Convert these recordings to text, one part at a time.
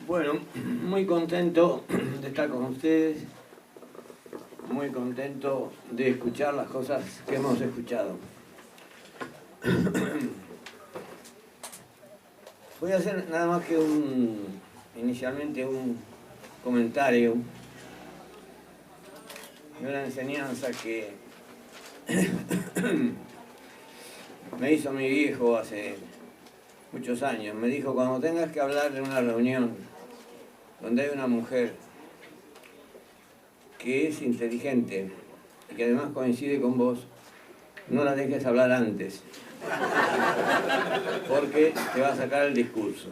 Bueno, muy contento de estar con ustedes, muy contento de escuchar las cosas que hemos escuchado. Voy a hacer nada más que inicialmente un comentario de una enseñanza que me hizo mi viejo hace muchos años. Me dijo: cuando tengas que hablar en una reunión donde hay una mujer que es inteligente y que además coincide con vos, no la dejes hablar antes, porque te va a sacar el discurso.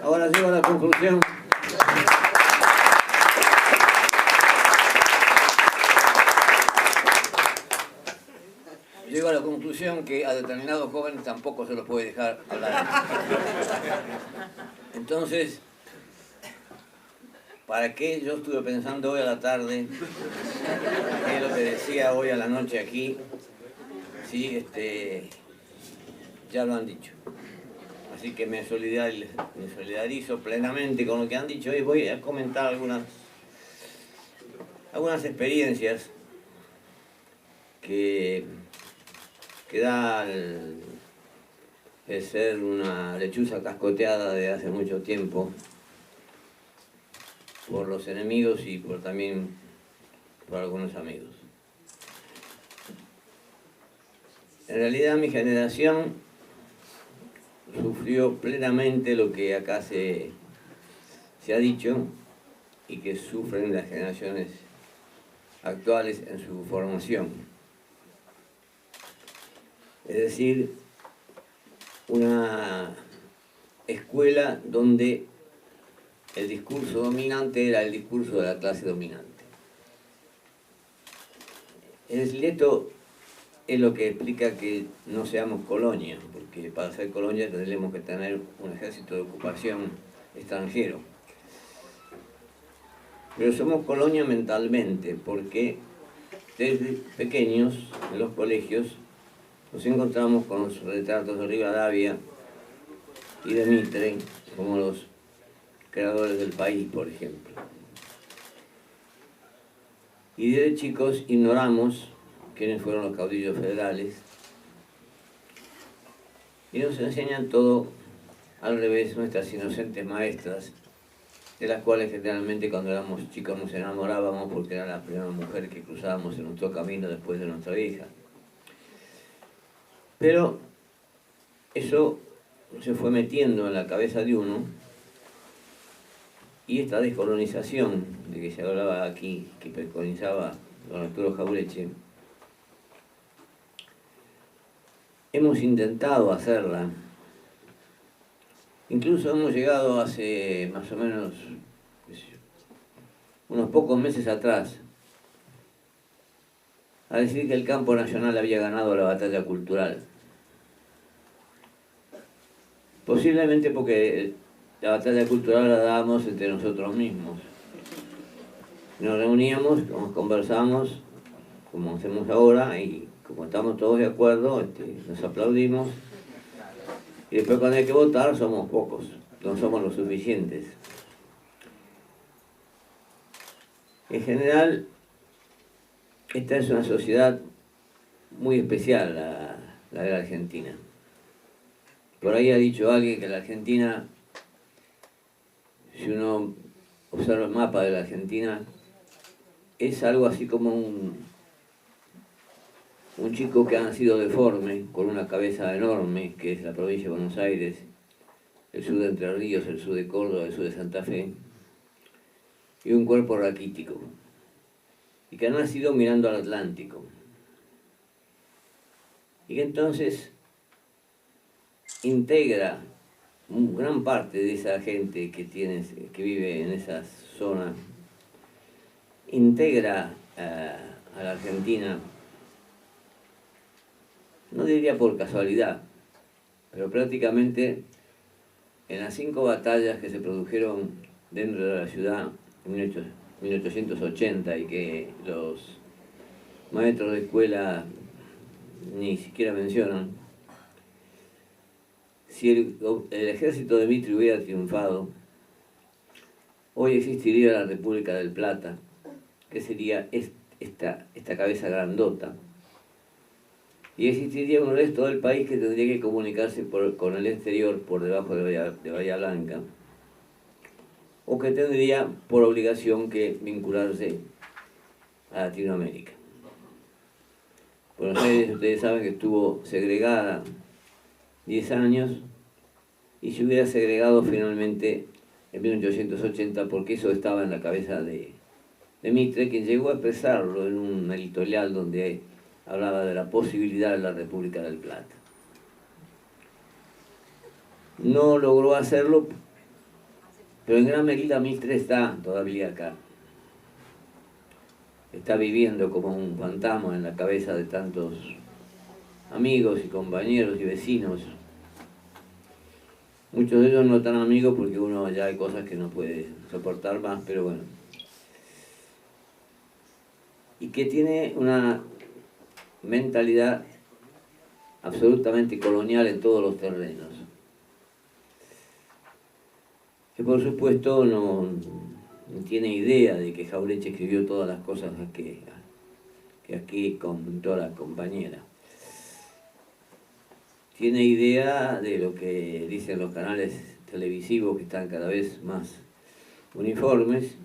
Ahora llego a la conclusión. Llego a la conclusión que a determinados jóvenes tampoco se los puede dejar hablar. Entonces, ¿para qué? Yo estuve pensando hoy a la tarde, qué es lo que decía hoy a la noche aquí. Sí, ya lo han dicho. Así que me solidarizo plenamente con lo que han dicho y voy a comentar algunas experiencias que da el ser una lechuza cascoteada de hace mucho tiempo por los enemigos y también por algunos amigos. En realidad mi generación sufrió plenamente lo que acá se ha dicho y que sufren las generaciones actuales en su formación. Es decir, una escuela donde el discurso dominante era el discurso de la clase dominante. Esto es lo que explica que no seamos colonia, porque para ser colonia tendremos que tener un ejército de ocupación extranjero. Pero somos colonia mentalmente, porque desde pequeños en los colegios nos encontramos con los retratos de Rivadavia y de Mitre como los creadores del país, por ejemplo. Y desde chicos ignoramos quiénes fueron los caudillos federales y nos enseñan todo al revés, nuestras inocentes maestras, de las cuales generalmente cuando éramos chicos nos enamorábamos porque era la primera mujer que cruzábamos en nuestro camino después de nuestra hija. Pero eso se fue metiendo en la cabeza de uno, y esta descolonización de que se hablaba aquí, que preconizaba don Arturo Jauretche, hemos intentado hacerla. Incluso hemos llegado hace más o menos unos pocos meses atrás a decir que el campo nacional había ganado la batalla cultural. Posiblemente porque la batalla cultural la dábamos entre nosotros mismos. Nos reuníamos, conversamos, como hacemos ahora, y como estamos todos de acuerdo, nos aplaudimos, y después cuando hay que votar somos pocos, no somos los suficientes. En general, esta es una sociedad muy especial, la de la Argentina. Por ahí ha dicho alguien que la Argentina, si uno observa el mapa de la Argentina, es algo así como un chico que ha nacido deforme, con una cabeza enorme, que es la provincia de Buenos Aires, el sur de Entre Ríos, el sur de Córdoba, el sur de Santa Fe, y un cuerpo raquítico, y que ha nacido mirando al Atlántico. Y que entonces integra gran parte de esa gente que vive en esa zona, integra a la Argentina, no diría por casualidad, pero prácticamente en las 5 batallas que se produjeron dentro de la ciudad en 1880 y que los maestros de escuela ni siquiera mencionan, si el ejército de Mitre hubiera triunfado, hoy existiría la República del Plata, que sería esta cabeza grandota. Y existiría un resto del país que tendría que comunicarse con el exterior por debajo de Bahía Blanca, o que tendría por obligación que vincularse a Latinoamérica. Buenos Aires, ustedes saben que estuvo segregada 10 años y se hubiera segregado finalmente en 1880 porque eso estaba en la cabeza de Mitre, quien llegó a expresarlo en un editorial donde hablaba de la posibilidad de la República del Plata. No logró hacerlo, pero en gran medida Mitre está todavía acá. Está viviendo como un fantasma en la cabeza de tantos amigos y compañeros y vecinos. Muchos de ellos no tan amigos porque uno ya hay cosas que no puede soportar más, pero bueno. Y que tiene una mentalidad absolutamente colonial en todos los terrenos. Que por supuesto no tiene idea de que Jauretche escribió todas las cosas que aquí comentó la compañera. Tiene idea de lo que dicen los canales televisivos que están cada vez más uniformes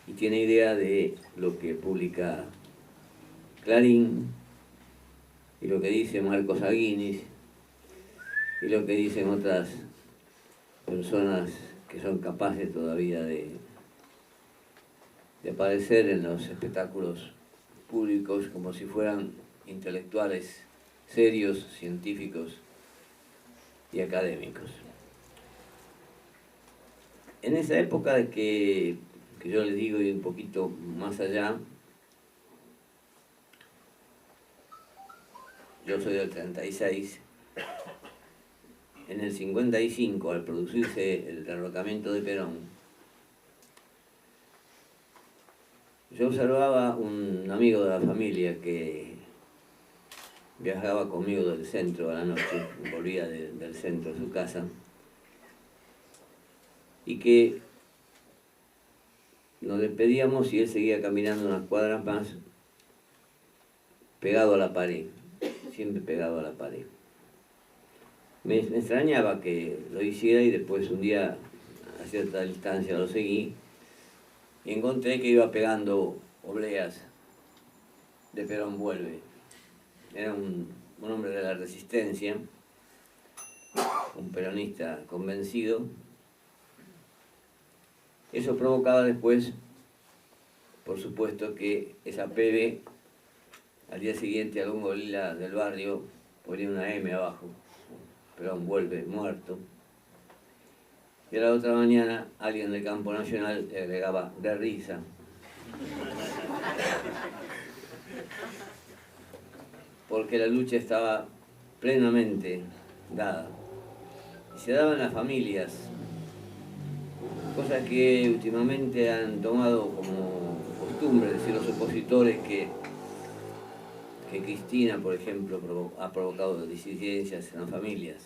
y tiene idea de lo que publica Clarín y lo que dice Marcos Aguinis y lo que dicen otras personas que son capaces todavía de aparecer en los espectáculos públicos como si fueran intelectuales serios, científicos y académicos. En esa época de que yo les digo y un poquito más allá, yo soy del 36, en el 55, al producirse el derrocamiento de Perón, yo observaba un amigo de la familia que viajaba conmigo del centro a la noche, volvía del centro a su casa, y que nos despedíamos y él seguía caminando unas cuadras más, pegado a la pared, siempre pegado a la pared. Me extrañaba que lo hiciera y después un día a cierta distancia lo seguí y encontré que iba pegando obleas de Perón vuelve. Era un hombre de la resistencia, un peronista convencido. Eso provocaba después, por supuesto, que esa PB al día siguiente algún gorila del barrio ponía una M abajo, Perón vuelve muerto. Y a la otra mañana alguien del campo nacional le agregaba de risa. Porque la lucha estaba plenamente dada. Y se daban las familias, cosas que últimamente han tomado como costumbre decir los opositores que Cristina, por ejemplo, ha provocado disidencias en las familias.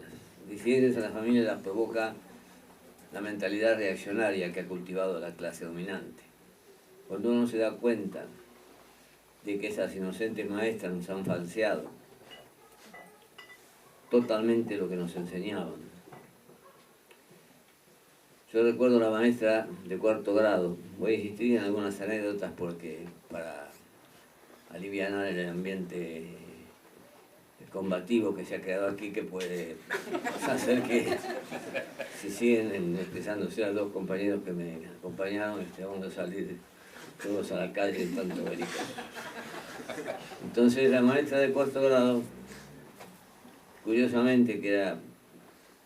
Las disidencias en las familias las provoca la mentalidad reaccionaria que ha cultivado la clase dominante. Cuando uno se da cuenta de que esas inocentes maestras nos han falseado totalmente lo que nos enseñaban. Yo recuerdo a la maestra de cuarto grado, voy a insistir en algunas anécdotas porque para alivianar el ambiente combativo que se ha creado aquí, que puede hacer que si siguen expresándose a dos compañeros que me acompañaron, vamos a salir todos a la calle en tanto bélico. Entonces la maestra de cuarto grado, curiosamente, que era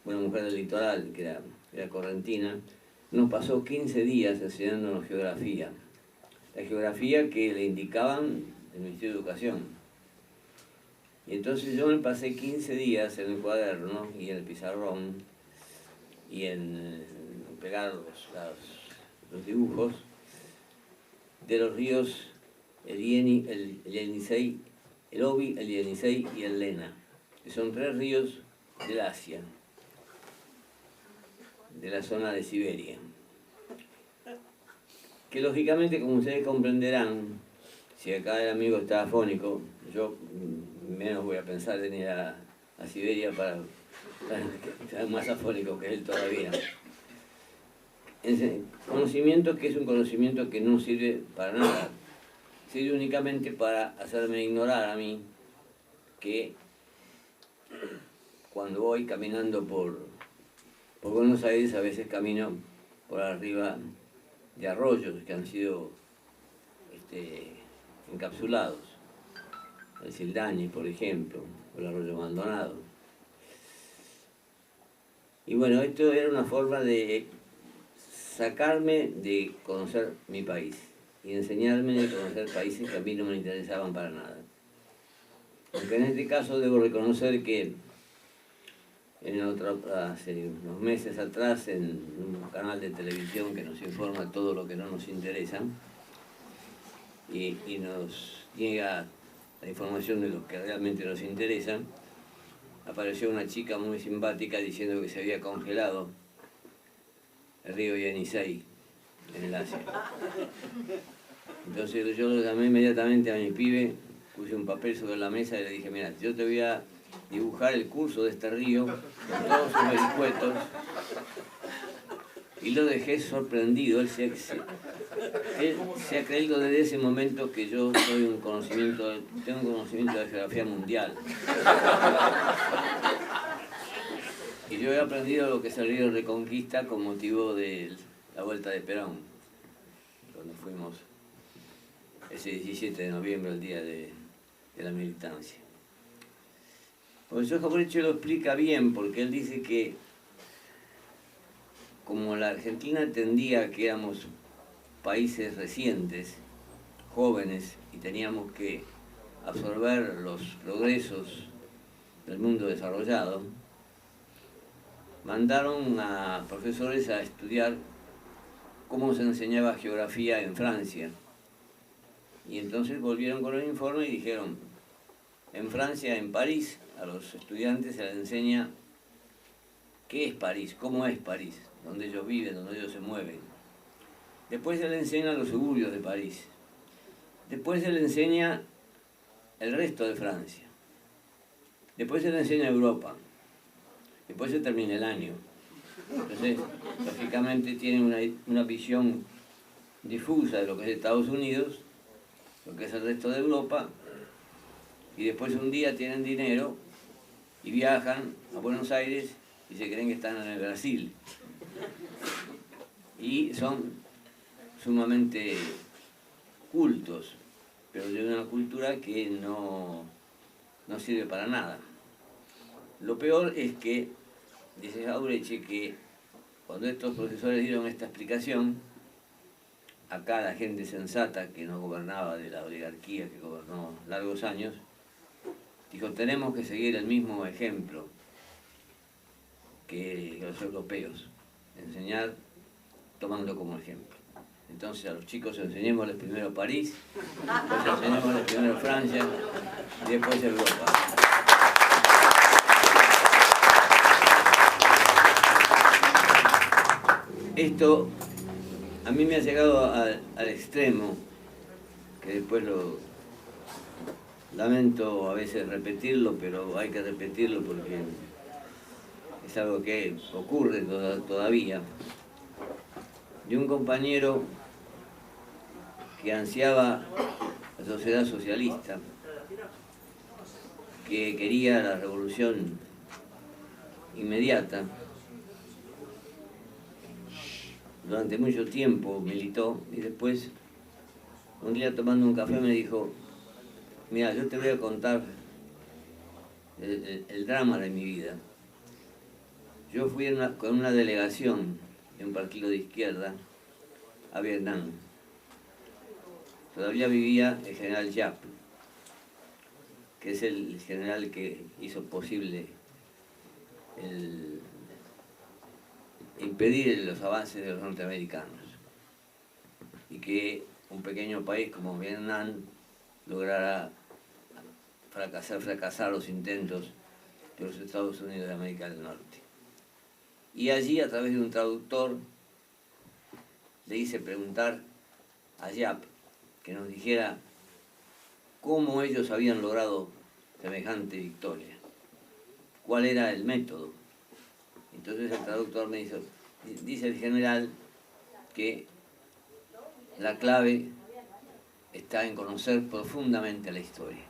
una mujer del litoral, que era correntina, nos pasó 15 días enseñándonos geografía. La geografía que le indicaban el Ministerio de Educación. Y entonces yo me pasé 15 días en el cuaderno y en el pizarrón y en pegar los dibujos de los ríos el Yenisei, el Obi, el Yenisei y el Lena, que son 3 ríos del Asia, de la zona de Siberia. que lógicamente, como ustedes comprenderán, si acá el amigo está afónico, yo menos voy a pensar en ir a Siberia para estar más afónico que él todavía. Ese conocimiento que es un conocimiento que no sirve para nada, sirve únicamente para hacerme ignorar a mí que cuando voy caminando por Buenos Aires a veces camino por arriba de arroyos que han sido encapsulados. El Sildañi, por ejemplo, o el arroyo Maldonado. Y bueno, esto era una forma de sacarme de conocer mi país y enseñarme de conocer países que a mí no me interesaban para nada. Aunque en este caso debo reconocer que hace unos meses atrás, en un canal de televisión que nos informa todo lo que no nos interesa y nos niega la información de lo que realmente nos interesa, apareció una chica muy simpática diciendo que se había congelado el río Yenisei en el Asia. Entonces yo lo llamé inmediatamente a mi pibe, puse un papel sobre la mesa y le dije, mira, yo te voy a dibujar el curso de este río con todos sus vericuetos, y lo dejé sorprendido. Él se ha creído desde ese momento que yo tengo un conocimiento de geografía mundial. Y yo he aprendido lo que es el río Reconquista con motivo de la vuelta de Perón, cuando fuimos ese 17 de noviembre, el día de la militancia. El profesor Jauretche lo explica bien, porque él dice que como la Argentina entendía que éramos países recientes, jóvenes, y teníamos que absorber los progresos del mundo desarrollado, mandaron a profesores a estudiar cómo se enseñaba geografía en Francia. Y entonces volvieron con el informe y dijeron, en Francia, en París, a los estudiantes se les enseña qué es París, cómo es París, donde ellos viven, donde ellos se mueven. Después se les enseña los suburbios de París. Después se les enseña el resto de Francia. Después se les enseña Europa. Después se termina el año. Entonces, lógicamente tienen una visión difusa de lo que es Estados Unidos, lo que es el resto de Europa, y después un día tienen dinero y viajan a Buenos Aires y se creen que están en el Brasil. Y son sumamente cultos, pero de una cultura que no sirve para nada. Lo peor es que, dice Jauretche, que cuando estos profesores dieron esta explicación, acá la gente sensata que no gobernaba de la oligarquía que gobernó largos años, dijo, tenemos que seguir el mismo ejemplo que los europeos, enseñar tomando como ejemplo. Entonces a los chicos enseñémosles primero París, después enseñémosles primero Francia y después Europa. Esto a mí me ha llegado al extremo, que después lo lamento a veces repetirlo, pero hay que repetirlo porque es algo que ocurre todavía, de un compañero que ansiaba la sociedad socialista, que quería la revolución inmediata. Durante mucho tiempo militó y después, un día tomando un café me dijo, mira, yo te voy a contar el drama de mi vida. Yo fui con una delegación de un partido de izquierda a Vietnam. Todavía vivía el general Yap, que es el general que hizo posible impedir los avances de los norteamericanos, y que un pequeño país como Vietnam lograra fracasar los intentos de los Estados Unidos de América del Norte. Y allí, a través de un traductor, le hice preguntar a Yap que nos dijera cómo ellos habían logrado semejante victoria, cuál era el método. Entonces el traductor me dice el general que la clave está en conocer profundamente la historia.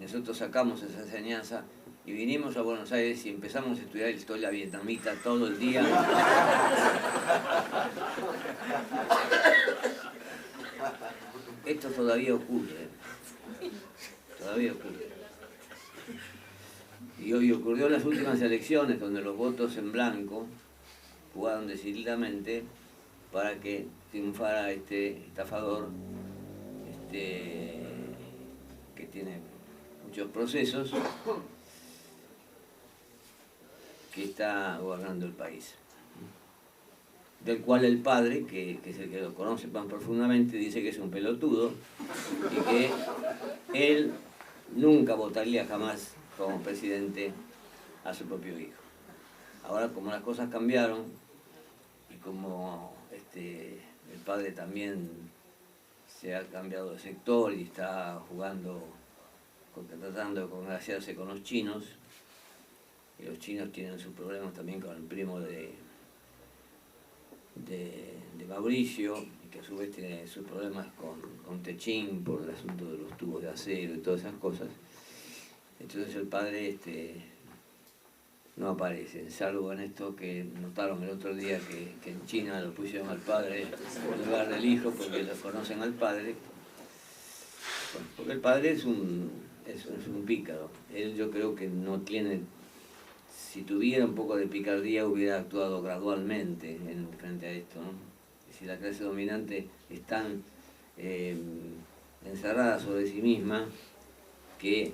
Nosotros sacamos esa enseñanza y vinimos a Buenos Aires y empezamos a estudiar historia vietnamita todo el día. Esto todavía ocurre. Todavía ocurre. Y hoy ocurrió en las últimas elecciones, donde los votos en blanco jugaron decididamente para que triunfara este estafador, que tiene muchos procesos, que está gobernando el país. Del cual el padre, que es el que lo conoce más profundamente, dice que es un pelotudo y que él nunca votaría jamás como presidente a su propio hijo. Ahora, como las cosas cambiaron y como el padre también se ha cambiado de sector y está tratando de congraciarse con los chinos, y los chinos tienen sus problemas también con el primo de Mauricio, y que a su vez tiene sus problemas con Techín por el asunto de los tubos de acero y todas esas cosas. Entonces el padre no aparece, salvo en esto que notaron el otro día que en China lo pusieron al padre en lugar del hijo porque lo conocen al padre. Bueno, porque el padre es un pícaro. Él, yo creo que no tiene, si tuviera un poco de picardía hubiera actuado gradualmente frente a esto, ¿no? Si la clase dominante es tan encerrada sobre sí misma que,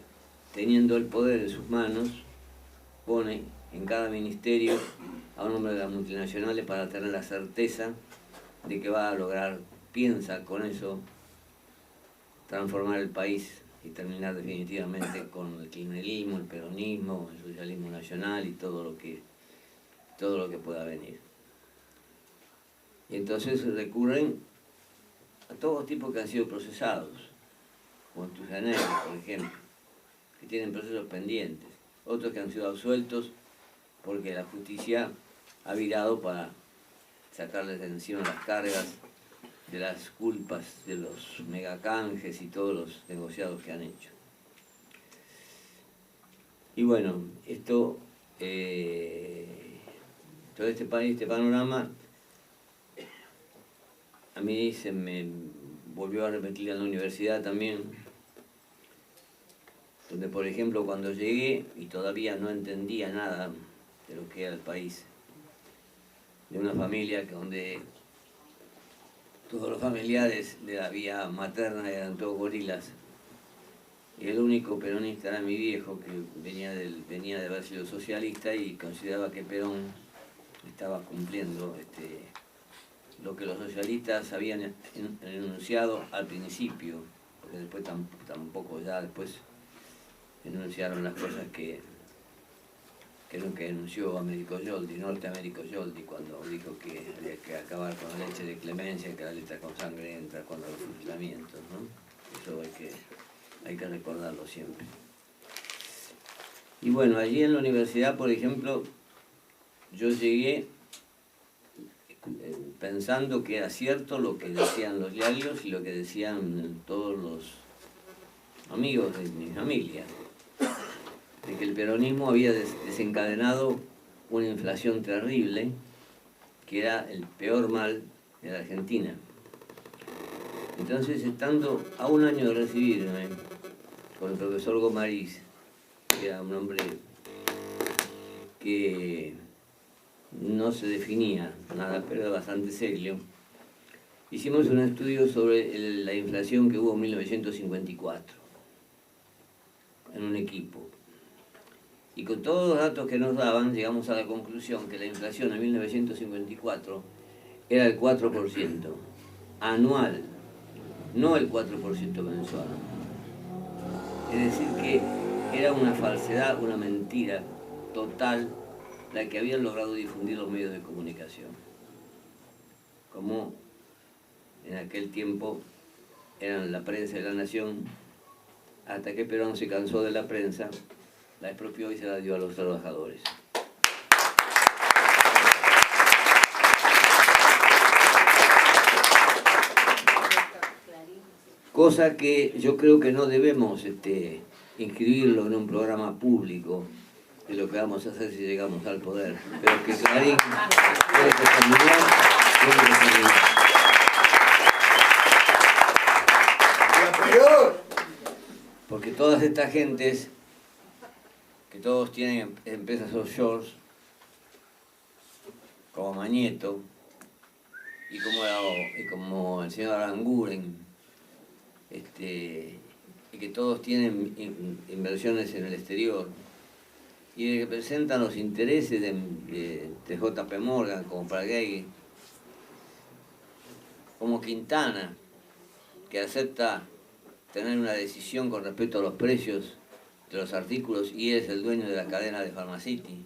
teniendo el poder en sus manos, pone en cada ministerio a un hombre de las multinacionales para tener la certeza de que va a lograr, piensa con eso, transformar el país y terminar definitivamente con el kirchnerismo, el peronismo, el socialismo nacional y todo lo que pueda venir. Y entonces recurren a todos tipos que han sido procesados, como Tujaner, por ejemplo, que tienen procesos pendientes, otros que han sido absueltos porque la justicia ha virado para sacarles de encima las cargas de las culpas de los megacanjes y todos los negociados que han hecho. Y bueno, todo este panorama a mí se me volvió a repetir en la universidad también, donde por ejemplo cuando llegué y todavía no entendía nada de lo que era el país, de una familia donde todos los familiares de la vía materna eran todos gorilas, y el único peronista era mi viejo, que venía de haber sido socialista y consideraba que Perón estaba cumpliendo lo que los socialistas habían enunciado al principio, porque después tampoco, ya después enunciaron las cosas que enunció Américo Yoldi, Norteamérico Yoldi, cuando dijo que había que acabar con la leche de clemencia, que la letra con sangre entra cuando los fusilamientos, ¿no? Eso hay que recordarlo siempre. Y bueno, allí en la universidad, por ejemplo, yo llegué pensando que era cierto lo que decían los diarios y lo que decían todos los amigos de mi familia, de que el peronismo había desencadenado una inflación terrible, que era el peor mal de la Argentina. Entonces, estando a un año de recibirme con el profesor Gomariz, que era un hombre que no se definía nada, pero era bastante serio, hicimos un estudio sobre la inflación que hubo en 1954, en un equipo. Y con todos los datos que nos daban, llegamos a la conclusión que la inflación en 1954 era el 4% anual, no el 4% mensual. Es decir, que era una falsedad, una mentira total la que habían logrado difundir los medios de comunicación. como en aquel tiempo eran la prensa de la nación, hasta que Perón se cansó de la prensa, la expropió y se la dio a los trabajadores. Cosa que yo creo que no debemos inscribirlo en un programa público, de lo que vamos a hacer si llegamos al poder. Pero que Clarín tiene que terminar, porque todas estas gentes, que todos tienen empresas offshore, como Mañeto, y como el señor Aranguren, y que todos tienen inversiones en el exterior, y que representan los intereses de JP Morgan, como Fragueiro, como Quintana, que acepta tener una decisión con respecto a los precios de los artículos y es el dueño de la cadena de Pharmacity,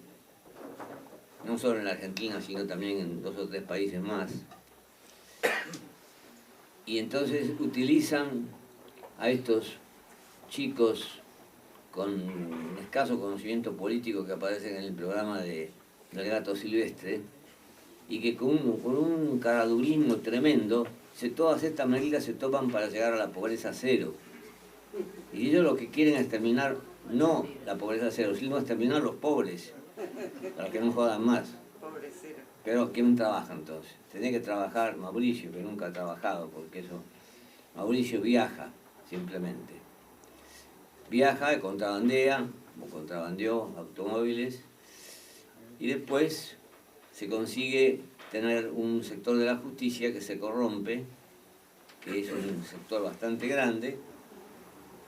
no solo en la Argentina, sino también en 2 o 3 países más. Y entonces utilizan a estos chicos con escaso conocimiento político que aparecen en el programa del Gato Silvestre, y que con un caradurismo tremendo, todas estas medidas se toman para llegar a la pobreza cero. Y ellos lo que quieren es terminar, no la pobreza cero, sino es terminar los pobres, para que no jodan más. Pero ¿quién trabaja entonces? Tenía que trabajar Mauricio, que nunca ha trabajado, porque eso... Mauricio viaja, simplemente. Viaja, contrabandea, o contrabandeó automóviles, y después se consigue tener un sector de la justicia que se corrompe, que es un sector bastante grande,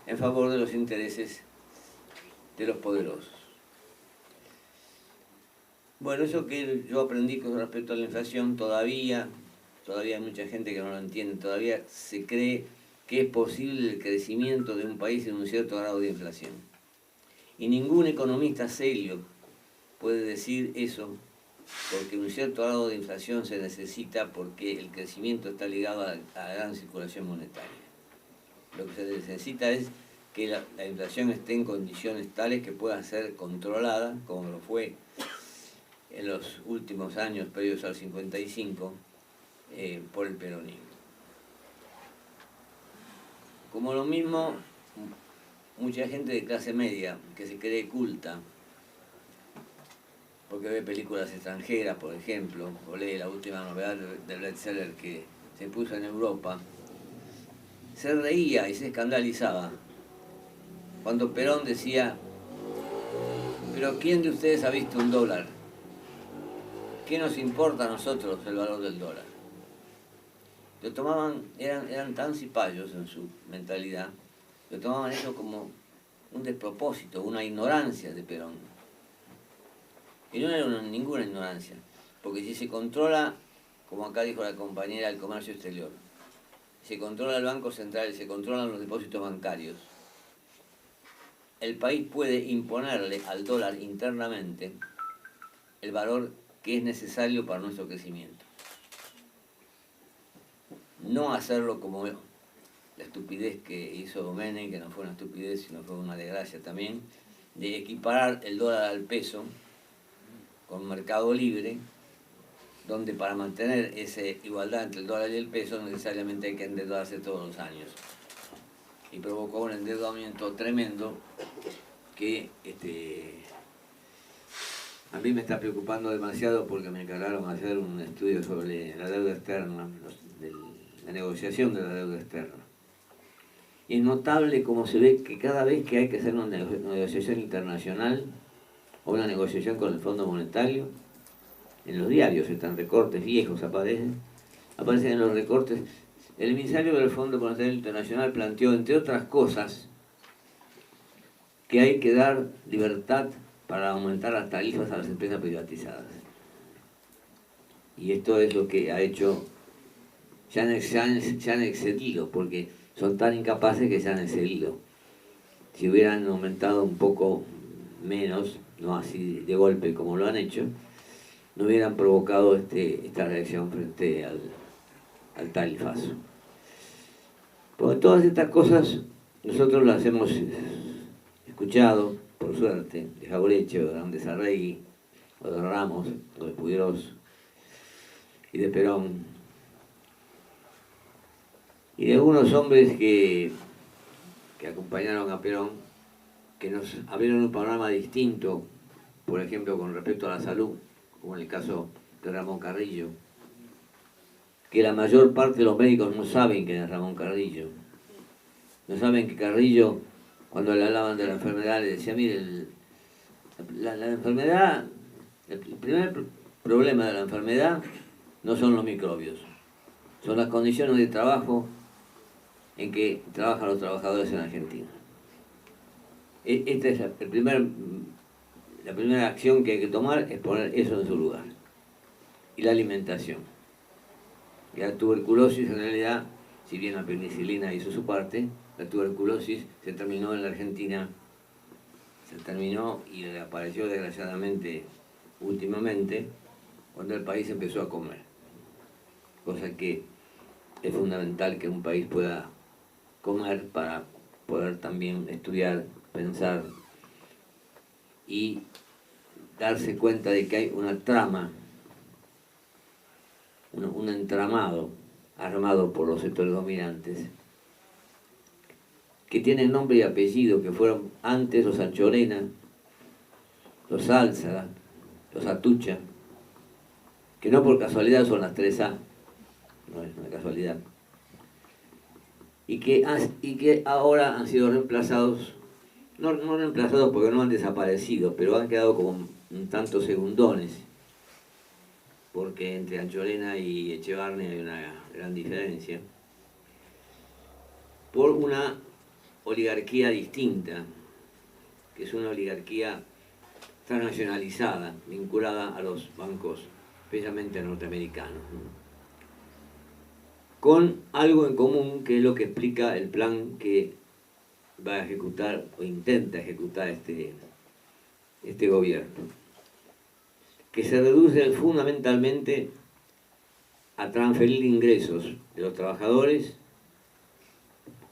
en favor de los intereses de los poderosos. Bueno, eso que yo aprendí con respecto a la inflación, todavía hay mucha gente que no lo entiende, todavía se cree que es posible el crecimiento de un país en un cierto grado de inflación. Y ningún economista serio puede decir eso, porque un cierto grado de inflación se necesita porque el crecimiento está ligado a la gran circulación monetaria. Lo que se necesita es que la inflación esté en condiciones tales que pueda ser controlada, como lo fue en los últimos años, previos al 55, por el peronismo. Como lo mismo, mucha gente de clase media que se cree culta, porque ve películas extranjeras, por ejemplo, o lee la última novedad del bestseller que se puso en Europa, se reía y se escandalizaba cuando Perón decía: pero ¿quién de ustedes ha visto un dólar? ¿Qué nos importa a nosotros el valor del dólar? Lo tomaban, eran tan cipayos en su mentalidad, lo tomaban eso como un despropósito, una ignorancia de Perón. Y no era ninguna ignorancia, porque si se controla, como acá dijo la compañera, el comercio exterior, se controla el Banco Central, se controlan los depósitos bancarios, el país puede imponerle al dólar internamente el valor que es necesario para nuestro crecimiento. No hacerlo como la estupidez que hizo Menem, que no fue una estupidez, sino fue una desgracia también, de equiparar el dólar al peso con mercado libre, donde para mantener esa igualdad entre el dólar y el peso necesariamente hay que endeudarse todos los años. Y provocó un endeudamiento tremendo que a mí me está preocupando demasiado, porque me encargaron hacer un estudio sobre la deuda externa, la negociación de la deuda externa. Y es notable cómo se ve que cada vez que hay que hacer una negociación internacional o una negociación con el Fondo Monetario, en los diarios están recortes viejos, aparecen en los recortes. El emisario del Fondo Monetario Internacional planteó, entre otras cosas, que hay que dar libertad para aumentar las tarifas a las empresas privatizadas. Y esto es lo que ha hecho, se han excedido, porque son tan incapaces que se han excedido. Si hubieran aumentado un poco menos, no así de golpe como lo han hecho, no hubieran provocado esta reacción frente al tal y falso. Porque todas estas cosas nosotros las hemos escuchado, por suerte, de Jauretche, o de Andrés Arregui, o de Ramos, o de Puigros, y de Perón, y de algunos hombres que acompañaron a Perón, que nos abrieron un panorama distinto, por ejemplo, con respecto a la salud, como en el caso de Ramón Carrillo, que la mayor parte de los médicos no saben quién es Ramón Carrillo. No saben que Carrillo, cuando le hablaban de la enfermedad, le decía, mire, la enfermedad, el primer problema de la enfermedad no son los microbios, son las condiciones de trabajo en que trabajan los trabajadores en Argentina. Esta es la primera acción que hay que tomar, es poner eso en su lugar. Y la alimentación. Y la tuberculosis, en realidad, si bien la penicilina hizo su parte, la tuberculosis se terminó en la Argentina, se terminó y apareció desgraciadamente últimamente, cuando el país empezó a comer. Cosa que es fundamental que un país pueda comer para poder también estudiar, pensar y darse cuenta de que hay una trama, un entramado armado por los sectores dominantes, que tienen nombre y apellido, que fueron antes los Anchorena, los Álzaga, los Atucha, que no por casualidad son las 3A, no es una casualidad, y que ahora han sido reemplazados, no reemplazados porque no han desaparecido, pero han quedado como un tanto segundones, porque entre Anchorena y Echevarne hay una gran diferencia, por una oligarquía distinta, que es una oligarquía transnacionalizada, vinculada a los bancos, especialmente norteamericanos, con algo en común que es lo que explica el plan que va a ejecutar o intenta ejecutar este gobierno, que se reduce fundamentalmente a transferir ingresos de los trabajadores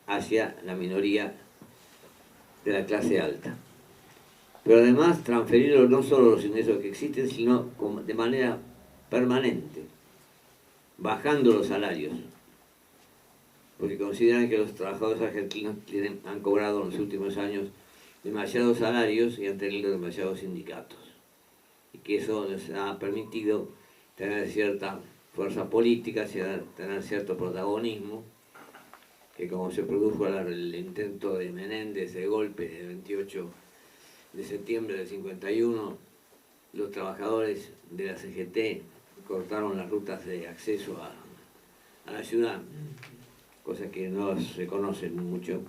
hacia la minoría de la clase alta. Pero además transferirlos no solo los ingresos que existen, sino de manera permanente, bajando los salarios, porque consideran que los trabajadores argentinos han cobrado en los últimos años demasiados salarios y han tenido demasiados sindicatos, y que eso les ha permitido tener cierta fuerza política, tener cierto protagonismo, que como se produjo el intento de Menéndez de golpe del 28 de septiembre del 51, los trabajadores de la CGT cortaron las rutas de acceso a la ciudad, cosa que no se conoce mucho,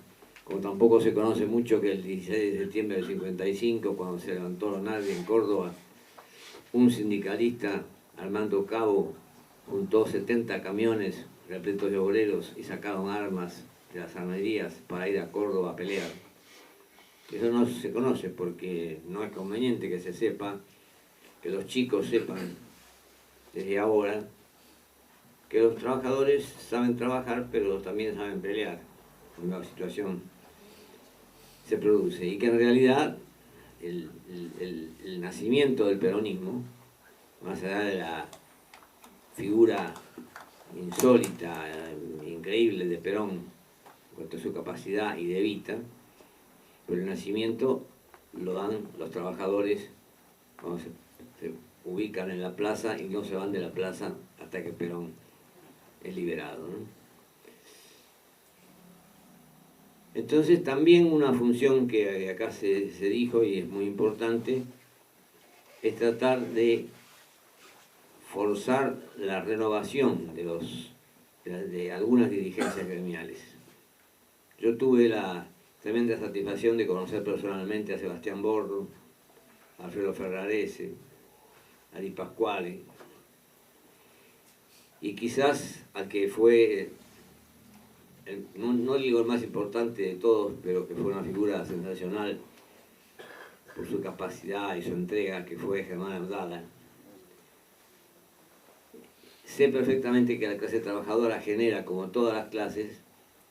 como tampoco se conoce mucho que el 16 de septiembre del 55, cuando se levantó la NADI en Córdoba, un sindicalista, Armando Cabo, juntó 70 camiones repletos de obreros y sacaron armas de las armerías para ir a Córdoba a pelear. Eso no se conoce porque no es conveniente que se sepa, que los chicos sepan desde ahora que los trabajadores saben trabajar, pero también saben pelear cuando la situación se produce, y que en realidad el nacimiento del peronismo, más allá de la figura insólita, increíble de Perón, en cuanto a su capacidad y de Evita, pero el nacimiento lo dan los trabajadores cuando se ubican en la plaza y no se van de la plaza hasta que Perón es liberado, ¿no? Entonces también una función que acá se dijo y es muy importante es tratar de forzar la renovación de algunas dirigencias gremiales. Yo tuve la tremenda satisfacción de conocer personalmente a Sebastián Borro, a Alfredo Ferrarese, a Di Pasquale, y quizás al que fue, no digo el más importante de todos, pero que fue una figura sensacional por su capacidad y su entrega, que fue Germán Abdala. sé perfectamente que la clase trabajadora genera, como todas las clases,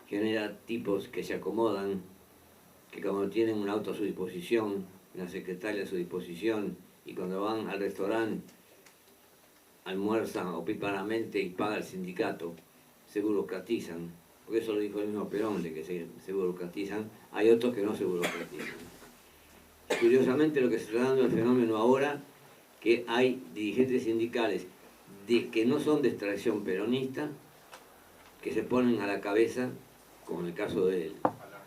genera tipos que se acomodan, que cuando tienen un auto a su disposición, una secretaria a su disposición, y cuando van al restaurante almuerzan opíparamente y paga el sindicato, se burocratizan, porque eso lo dijo el mismo Perón, de que se burocratizan, hay otros que no se burocratizan. Curiosamente lo que se está dando el fenómeno ahora, que hay dirigentes sindicales que no son de extracción peronista, que se ponen a la cabeza, como en el caso del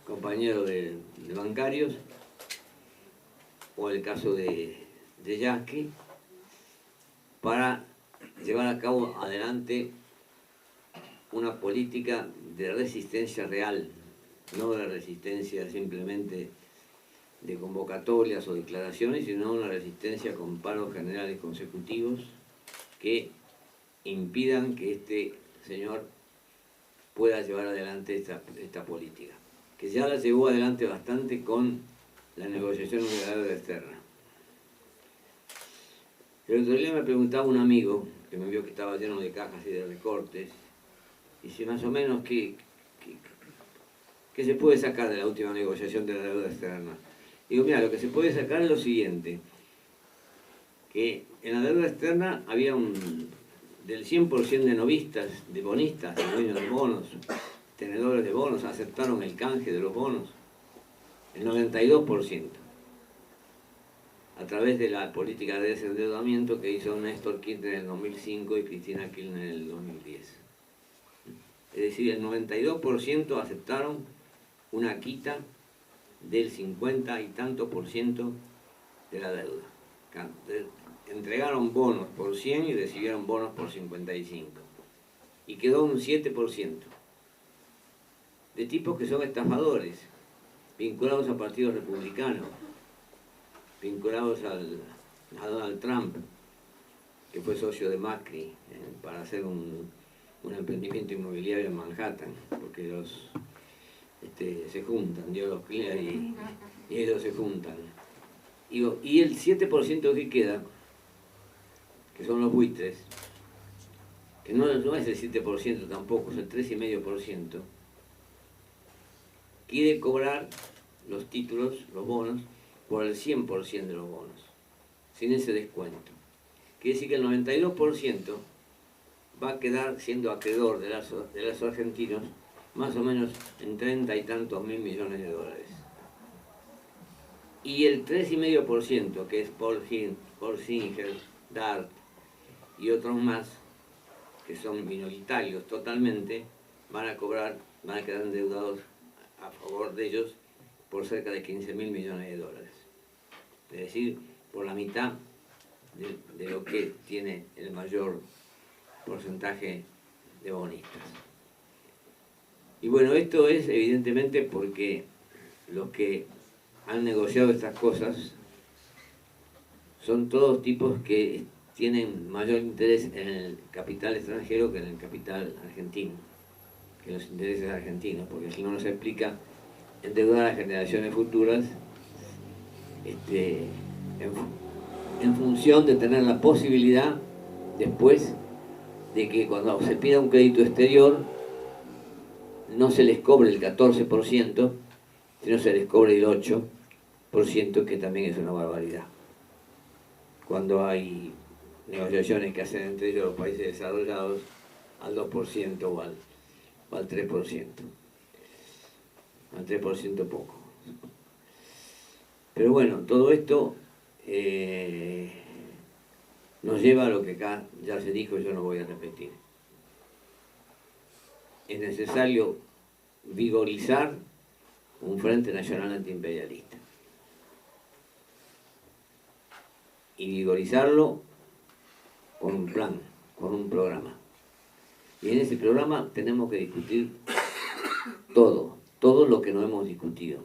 compañero de bancarios, o el caso de Yasky, para llevar a cabo adelante una política de resistencia real, no de resistencia simplemente de convocatorias o declaraciones, sino una resistencia con paros generales consecutivos que impidan que este señor pueda llevar adelante esta política, que ya la llevó adelante bastante con la negociación de la deuda externa. El otro día me preguntaba un amigo, que me vio que estaba lleno de cajas y de recortes, y si más o menos qué se puede sacar de la última negociación de la deuda externa. Digo, mira, lo que se puede sacar es lo siguiente, que en la deuda externa había del 100% de novistas, de bonistas, de dueños de bonos, tenedores de bonos, aceptaron el canje de los bonos, el 92%. A través de la política de desendeudamiento que hizo Néstor Kirchner en el 2005 y Cristina Kirchner en el 2010. Es decir, el 92% aceptaron una quita del 50 y tanto por ciento de la deuda. Entregaron bonos por 100 y recibieron bonos por 55. Y quedó un 7% de tipos que son estafadores, vinculados a partidos republicanos, vinculados a Donald Trump, que fue socio de Macri para hacer un emprendimiento inmobiliario en Manhattan, porque se juntan, Dios los cría y ellos se juntan. Y el 7% que queda, que son los buitres, que no es el 7% tampoco, es el 3,5%, quiere cobrar los títulos, los bonos, por el 100% de los bonos, sin ese descuento. Quiere decir que el 92% va a quedar siendo acreedor de los argentinos más o menos en 30 y tantos mil millones de dólares. Y el 3,5%, que es Porsinger, Dart y otros más, que son minoritarios totalmente, van a quedar endeudados a favor de ellos por cerca de 15.000 millones de dólares. Es decir, por la mitad de lo que tiene el mayor porcentaje de bonistas. Y bueno, esto es evidentemente porque los que han negociado estas cosas son todos tipos que tienen mayor interés en el capital extranjero que en el capital argentino, que en los intereses argentinos, porque si no nos explica endeudar a generaciones futuras en función de tener la posibilidad después de que cuando se pida un crédito exterior no se les cobre el 14%, sino se les cobre el 8%, que también es una barbaridad. Cuando hay negociaciones que hacen entre ellos los países desarrollados al 2% o al 3%. Al 3% poco. Pero bueno, todo esto nos lleva a lo que acá ya se dijo y yo no voy a repetir. Es necesario vigorizar un Frente Nacional Antiimperialista. Y vigorizarlo con un plan, con un programa. Y en ese programa tenemos que discutir todo lo que no hemos discutido.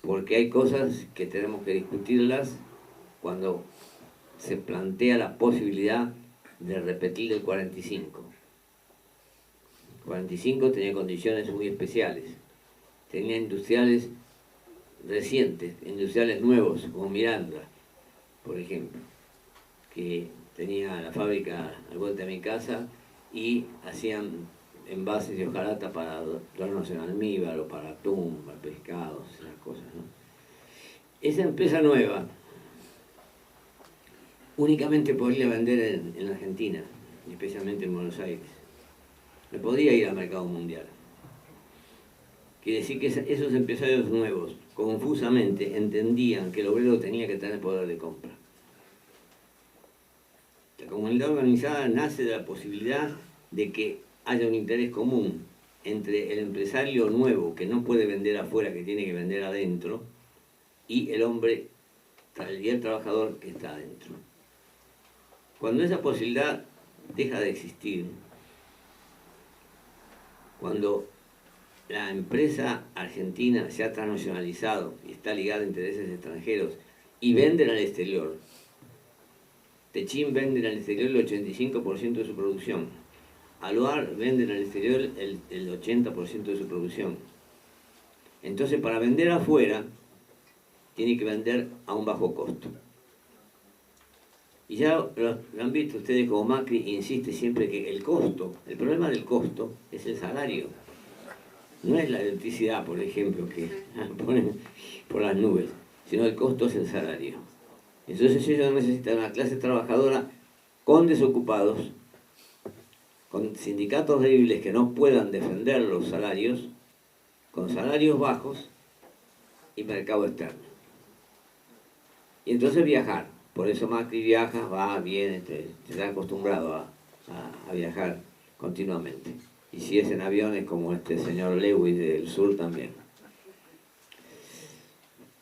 Porque hay cosas que tenemos que discutirlas cuando se plantea la posibilidad de repetir el 45. El 45 tenía condiciones muy especiales. Tenía industriales recientes, industriales nuevos, como Miranda, por ejemplo, que tenía la fábrica al vuelta de mi casa y hacían envases de hojarata para darnos en almíbar o para atún, para pescados, esas cosas, ¿no? Esa empresa nueva únicamente podría vender en la Argentina, especialmente en Buenos Aires. No podía ir al mercado mundial. Quiere decir que esos empresarios nuevos, confusamente, entendían que el obrero tenía que tener poder de compra. La comunidad organizada nace de la posibilidad de que haya un interés común entre el empresario nuevo, que no puede vender afuera, que tiene que vender adentro, y el hombre y el trabajador que está adentro. Cuando esa posibilidad deja de existir, cuando la empresa argentina se ha transnacionalizado y está ligada a intereses extranjeros y venden al exterior, Techín vende al exterior el 85% de su producción, Aluar vende al exterior el 80% de su producción. Entonces, para vender afuera, tiene que vender a un bajo costo. Y ya lo han visto ustedes, como Macri insiste siempre que el costo, el problema del costo es el salario. No es la electricidad, por ejemplo, que ponen por las nubes, sino el costo es el salario. Entonces ellos necesitan una clase trabajadora con desocupados, con sindicatos débiles que no puedan defender los salarios, con salarios bajos y mercado externo. Y entonces viajar. Por eso Macri viaja, va, viene, está acostumbrado a viajar continuamente. Y si es en aviones, como este señor Lewis del Sur también.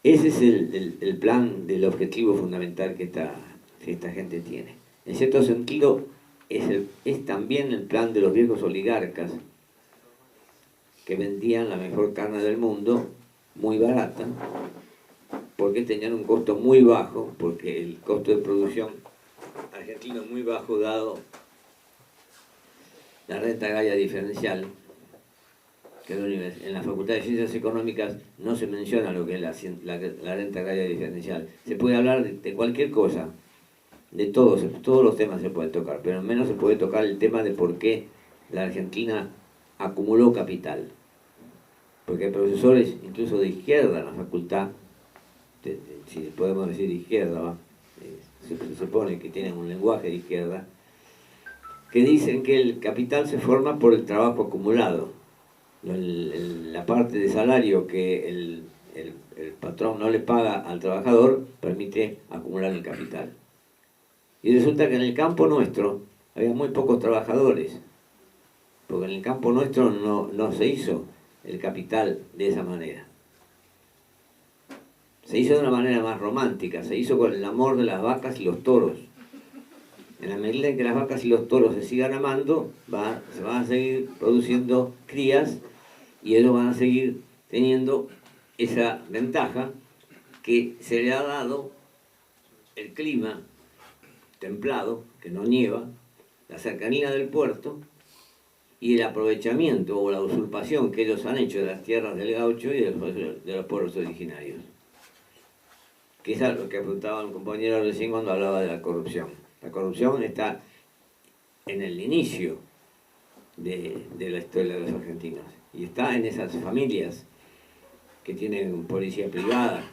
Ese es el plan del objetivo fundamental que esta gente tiene. En cierto sentido, es también el plan de los viejos oligarcas que vendían la mejor carne del mundo, muy barata, porque tenían un costo muy bajo, porque el costo de producción argentino es muy bajo dado la renta agraria diferencial, que en la Facultad de Ciencias Económicas no se menciona lo que es la renta agraria diferencial. Se puede hablar de cualquier cosa, de todos los temas se pueden tocar, pero menos se puede tocar el tema de por qué la Argentina acumuló capital. Porque hay profesores, incluso de izquierda en la facultad, si podemos decir de izquierda, ¿va? Se supone que tienen un lenguaje de izquierda, que dicen que el capital se forma por el trabajo acumulado. La parte de salario que el patrón no le paga al trabajador permite acumular el capital. Y resulta que en el campo nuestro había muy pocos trabajadores, porque en el campo nuestro no se hizo el capital de esa manera. Se hizo de una manera más romántica, se hizo con el amor de las vacas y los toros. En la medida en que las vacas y los toros se sigan amando, se van a seguir produciendo crías y ellos van a seguir teniendo esa ventaja que se le ha dado el clima templado, que no nieva, la cercanía del puerto y el aprovechamiento o la usurpación que ellos han hecho de las tierras del gaucho y de los pueblos originarios. Que es algo que apuntaba un compañero recién cuando hablaba de la corrupción. La corrupción está en el inicio de la historia de los argentinos y está en esas familias que tienen policía privada,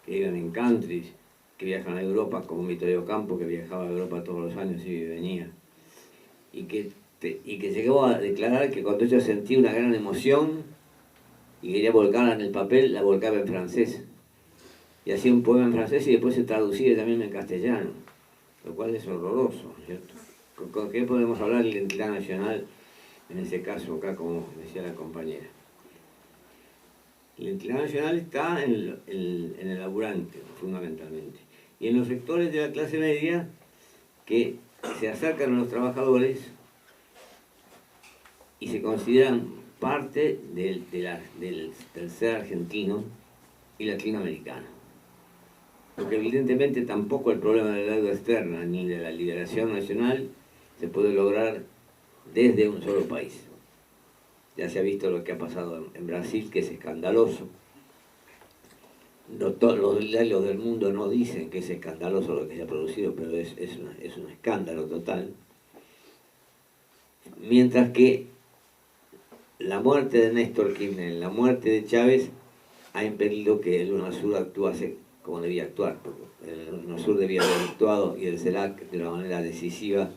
que viven en countries, que viajan a Europa, como Vittorio Campo, que viajaba a Europa todos los años y venía, y que llegó a declarar que cuando ella sentía una gran emoción y quería volcarla en el papel, la volcaba en francés. Y hacía un poema en francés y después se traducía también en castellano, lo cual es horroroso, ¿cierto? ¿Con qué podemos hablar de identidad nacional en ese caso acá, como decía la compañera? La identidad nacional está en el laburante, fundamentalmente, y en los sectores de la clase media que se acercan a los trabajadores y se consideran parte del ser argentino y latinoamericano. Porque evidentemente tampoco el problema de la deuda externa ni de la liberación nacional se puede lograr desde un solo país. Ya se ha visto lo que ha pasado en Brasil, que es escandaloso. no todos los diarios del mundo no dicen que es escandaloso lo que se ha producido, pero es un escándalo total. Mientras que la muerte de Néstor Kirchner, la muerte de Chávez, ha impedido que el UNASUR actuase como debía actuar. El UNASUR debía haber actuado y el CELAC de una manera decisiva,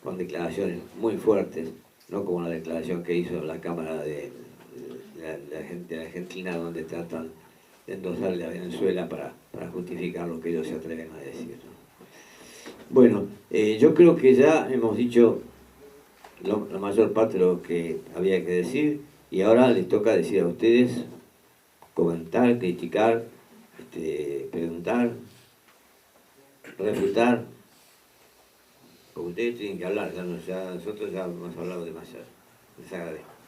con declaraciones muy fuertes, no como la declaración que hizo la Cámara de la Argentina, donde tratan de endosarle a Venezuela para justificar lo que ellos se atreven a decir, ¿no? Bueno, yo creo que ya hemos dicho la mayor parte de lo que había que decir, y ahora les toca decir a ustedes, comentar, criticar, preguntar, refutar, porque ustedes tienen que hablar, ya nosotros ya hemos hablado demasiado. Les agradezco.